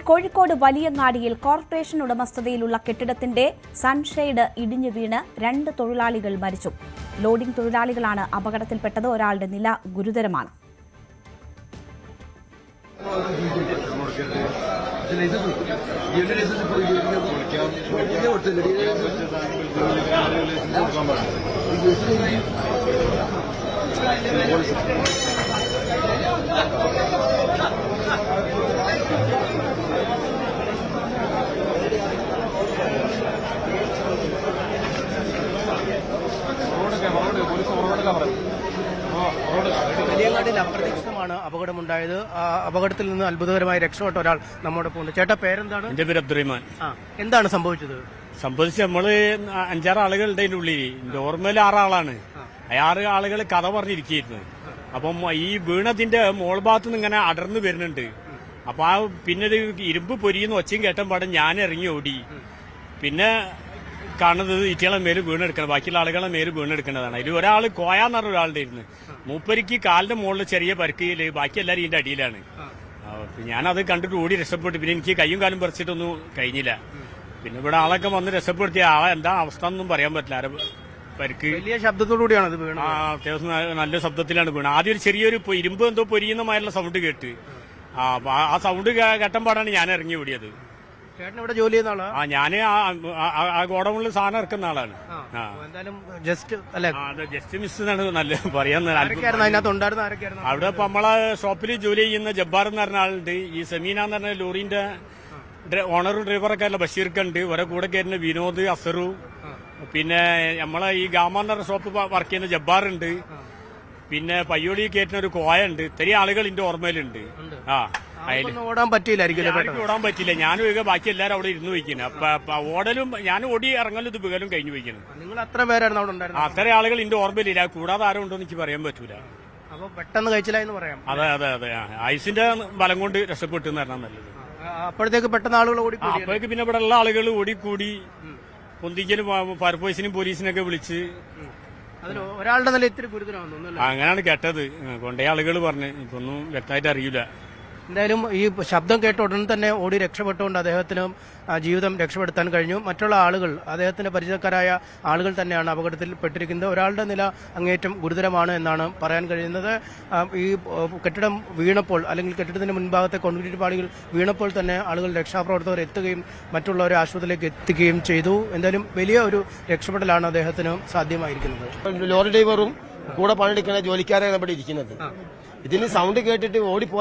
Kozhikode വലിയങ്ങാടിയിൽ corporation ഉടമസ്ഥതയിലുള്ള കെട്ടിടത്തിന്റെ sunshade ഇടിഞ്ഞു വീണ് 2 തൊഴിലാളികൾ മരിച്ചു. ലോഡിംഗ് തൊഴിലാളികളാണ് അപകടത്തിൽപ്പെട്ടത്. ഒരാളുടെ നില ഗുരുതരമാണ്. വലിയങ്ങാടിയിൽ അപ്രതീക്ഷിതമാണ് അപകടമുണ്ടായത്. അപകടത്തിൽ നിന്ന് അത്ഭുതകരമായി രക്ഷപ്പെട്ട ഒരാൾ നമ്മോടൊപ്പം ഉണ്ട്. ചേട്ടാ, പേരെന്താണ്? എന്റെ പേര് അബ്ദുറഹ്മാൻ. എന്താണ് സംഭവിച്ചത്? നമ്മള് 5-6 ആളുകളുടെ അതിന്റെ ഉള്ളിൽ, നോർമൽ 6 ആളാണ്. 6 ആളുകൾ കഥ പറഞ്ഞിരിക്കുന്നു. അപ്പം ഈ വീണതിന്റെ മോൾ ഭാഗത്ത് നിന്ന് ഇങ്ങനെ അടർന്നു വരുന്നുണ്ട്. അപ്പൊ പിന്നെ ഇരുമ്പ് പൊരിയുന്ന ഒച്ചയും കേട്ടൻ പാടെ ഞാൻ ഇറങ്ങി ഓടി. പിന്നെ കാണുന്നത് ഇറ്റികളെ മേല് വീണെടുക്കണം, ബാക്കിയുള്ള ആളുകളെ മേല് വീണെടുക്കേണ്ടതാണ്. അതിൽ ഒരാൾ കോയാന്ന് പറഞ്ഞ ഒരാളുടെ ഇരുന്ന് മൂപ്പരിക്ക് കാലിന്റെ മുകളിൽ ചെറിയ പരിക്കില്, ബാക്കി എല്ലാവരും ഇതിന്റെ അടിയിലാണ്. ഞാനത് കണ്ടിട്ട് ഓടി രക്ഷപ്പെട്ടു. പിന്നെ എനിക്ക് കയ്യും കാലും പറിച്ചിട്ടൊന്നും കഴിഞ്ഞില്ല. പിന്നെ ഇവിടെ ആളൊക്കെ വന്ന് രക്ഷപ്പെടുത്തിയ ആളെ എന്താ അവസ്ഥ എന്നൊന്നും പറയാൻ പറ്റില്ല. പരിക്ക് വലിയ ശബ്ദത്തോടുകൂടിയാണ് ഇത് വീണത്. അത്യാവശ്യം നല്ല ശബ്ദത്തിലാണ് വീണത്. ആദ്യം ഒരു ചെറിയൊരു ഇരുമ്പ് എന്തോ പൊരിയുന്നമായുള്ള സൗണ്ട് കേട്ട് ആ സൗണ്ട് കേട്ടമ്പാടാണ് ഞാൻ ഇറങ്ങി ഓടിയത്. ചേട്ടൻ ഇവിടെ ജോലി ചെയ്യുന്ന ആളാ? ഞാന് ആ ഗോഡൌണിൽ സാധനം ഇറക്കുന്ന ആളാണ്. ജസ്റ്റ് മിസ് എന്നാണ് നല്ല പറയാൻ. അവിടെ ഇപ്പൊ നമ്മളെ ഷോപ്പിൽ ജോലി ചെയ്യുന്ന ജബ്ബാർ എന്ന് പറഞ്ഞ ആളുണ്ട്. ഈ സെമീന എന്ന് പറഞ്ഞ ലോറിന്റെ ഓണറും ഡ്രൈവറൊക്കെ അല്ല ബഷീർക്കുണ്ട്. ഇവരെ കൂടെ കയറുന്ന വിനോദ്, അസറു, പിന്നെ നമ്മളെ ഈ ഗാമ എന്ന് പറഞ്ഞ ഷോപ്പ് വർക്ക് ചെയ്യുന്ന ജബ്ബാറുണ്ട്. പിന്നെ പയ്യോളി കയറ്റുന്ന ഒരു കോയ ഉണ്ട്. ഇത്രയും ആളുകൾ എന്റെ ഓർമ്മയിലുണ്ട്. ഓടാൻ പറ്റിയില്ലായിരിക്കും. ഓടാൻ പറ്റില്ല. ഞാനും ബാക്കി എല്ലാവരും അവിടെ ഇരുന്ന് വയ്ക്കുന്നത്. അപ്പൊ ഓടലും ഞാൻ ഓടി ഇറങ്ങലും ഇത് ബികലും കഴിഞ്ഞു വയ്ക്കുന്നത്. നിങ്ങൾ അത്ര പേരായിരുന്നു അവിടെ ഉണ്ടായിരുന്നത്? അത്ര ആളുകൾ എന്റെ ഓർമ്മയിലില്ല. കൂടാതെ ആരും ഉണ്ടോ എനിക്ക് പറയാൻ പറ്റൂല. അപ്പൊ പെട്ടെന്ന് കഴിച്ചില്ല എന്ന് പറയാം. അതെ ഐസിന്റെ ബലം കൊണ്ട് രക്ഷപ്പെട്ടു എന്ന് പറഞ്ഞാൽ നല്ലത്. അപ്പോഴത്തേക്ക് പെട്ടെന്ന് ആളുകൾ ഓടി. അപ്പോഴേക്ക് പിന്നെ ഇവിടെ ഉള്ള ആളുകൾ ഓടിക്കൂടി പൊന്തിക്കലും ഫയർഫോഴ്സിനും പോലീസിനൊക്കെ വിളിച്ച്. അതിൽ ഒരാളുടെ നില ഇത്തിരി ഗുരുതരമാണെന്ന് അങ്ങനെയാണ് കേട്ടത്. കൊണ്ടേ ആളുകൾ പറഞ്ഞു. ഇപ്പൊന്നും വ്യക്തമായിട്ട് അറിയില്ല. എന്തായാലും ഈ ശബ്ദം കേട്ട ഉടൻ തന്നെ ഓടി രക്ഷപ്പെട്ടുകൊണ്ട് അദ്ദേഹത്തിന് ജീവിതം രക്ഷപ്പെടുത്താൻ കഴിഞ്ഞു. മറ്റുള്ള ആളുകൾ, അദ്ദേഹത്തിന്റെ പരിചയക്കാരായ ആളുകൾ തന്നെയാണ് അപകടത്തിൽ പെട്ടിരിക്കുന്നത്. ഒരാളുടെ നില അങ്ങേറ്റം ഗുരുതരമാണ് എന്നാണ് പറയാൻ കഴിയുന്നത്. ഈ കെട്ടിടം വീണപ്പോൾ, അല്ലെങ്കിൽ കെട്ടിടത്തിന്റെ മുൻഭാഗത്തെ കോൺക്രീറ്റ് പാളികൾ വീണപ്പോൾ തന്നെ ആളുകൾ, രക്ഷാപ്രവർത്തകർ എത്തുകയും മറ്റുള്ളവരെ ആശുപത്രിയിലേക്ക് എത്തിക്കുകയും ചെയ്തു. എന്തായാലും വലിയ ഒരു രക്ഷപ്പെടലാണ് അദ്ദേഹത്തിന് സാധ്യമായിരിക്കുന്നത്. ലോറി ഡ്രൈവറും കൂടെ പണിയെടുക്കുന്ന ജോലിക്കാരാണ് ഇവിടെ ഇരിക്കുന്നത്. ഇതിന് സൗണ്ട് കേട്ടിട്ട് ഓടി